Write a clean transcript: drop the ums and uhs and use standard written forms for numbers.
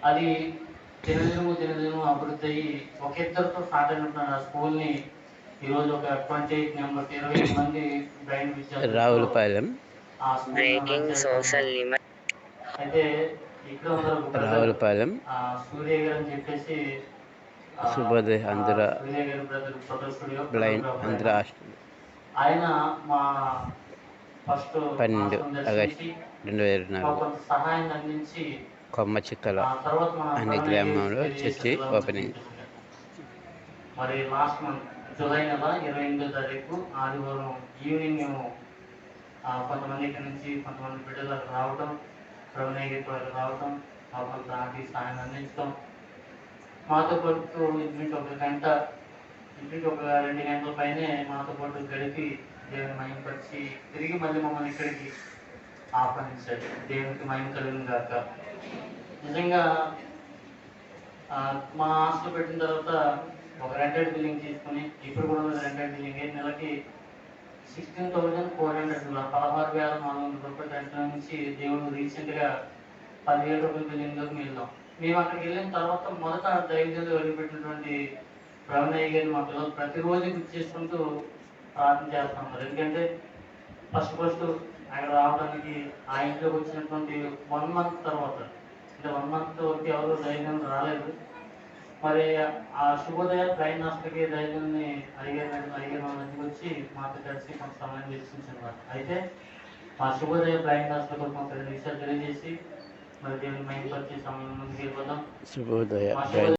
అది దినదినము దినదినము అభివృద్ధి అయ్యి ఒక ఇద్దరితో స్టార్ట్ అయినట్టు ఆ స్కూల్ని ఈరోజు ఒక 28 మెంబర్స్ 25 మంది బ్లైండ్ విద్యార్థులతో రావులపాలెం ఆ స్కూల్ సోషల్ అయితే ఇక్కడ ఉన్నారు ఒక బ్రదర్ రావులపాలెం సూర్య గారు అని చెప్పేసి శుభోదయ ఆంధ్ర సూర్య గారి brother photo studio blind photographer Andhra hostel ఆయన మా ఫస్ట్ 12 ఆశ్రమం ఆగస్టు దర్శించి 2024 కొంత సహాయాన్ని అందించి కొమ్మచిక్కల తర్వాత మన అనే గ్రామంలో చర్చి ఓపెనింగ్. మరి లాస్ట్ మంత్ జూలై నెల 28వ తారీఖు ఆదివారం ఈవినింగ్ మేము కొంతమంది ఇక్కడ నుంచి కొంతమంది బిడ్డలు అక్కడ రావటం ప్రవీణయ్య గారికి రావటం కొంత ఆర్థిక సహాయాన్ని అందించడం మాతో పాటు ఇంటికి ఒక గంట ఇంటికి ఒక 2 గంటల పైనే మాతో పాటు గడిపి దేవుని మహిమపరిచి తిరిగి మళ్ళీ మమ్మల్ని ఇక్కడికి ఆహ్వానించాడు. దేవునికి మహిమ కలుగును గాక. నిజంగా మా హాస్టల్ పెట్టిన తర్వాత ఒక రెంటెడ్ బిల్డింగ్ తీసుకుని ఇప్పుడు కూడా రెంటెడ్ బిల్డింగ్ నెలకి 16,400 16,400 రెంట్ల నుంచి దేవుడు రీసెంట్గా 10,000 రూపాయల బిల్డింగ్లోకి వెళ్ళాం. మేము అక్కడికి వెళ్ళిన తర్వాత మొదట దైవజనులు వదిలిపెట్టినటువంటి ప్రవీణయ్య గారిని మా పిల్లలు ప్రతిరోజు గుర్తు చేసుకుంటూ ప్రార్థన చేస్తూ ఉన్నారు. ఎందుకంటే ఫస్ట్ అక్కడ రావడానికి ఆ ఇంట్లోకి వచ్చినటువంటి 1 మంత్ తర్వాత అంటే 1 మంత్ వరకు ఎవరు దైవజనులు రాలేదు. మరి ఆ శుభోదయ ట్రైన్ హాస్టల్కి దైవజనుల్ని అడిగారు వాళ్ళకి వచ్చి మాతో కలిసి కొంత సమయం చర్చించారు. అయితే మా శుభోదయ ట్రైన్ హాస్టల్ కొంత 2 విషయాలు తెలియజేసి మరి దేవుని మైండ్ వచ్చే సమయం ముందుకు వెళ్ళిపోతాం. శుభోదయ